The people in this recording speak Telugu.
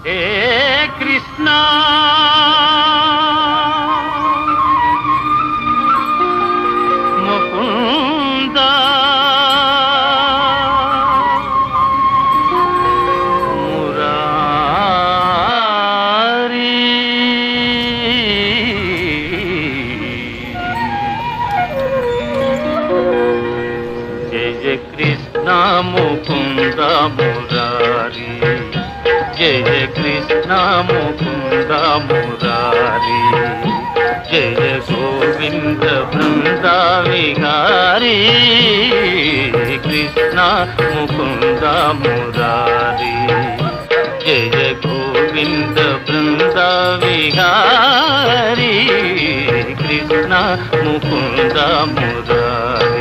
హే కృష్ణ ముకుంద మురారి జయ జయ కృష్ణ ముకుంద మురారి జయ కృష్ణ ముకుంద మురారి జయ గోవింద బృంద విహారీ కృష్ణ ముకుంద మురారి జయ గోవింద బృంద విహారీ కృష్ణ ముకుంద మురారి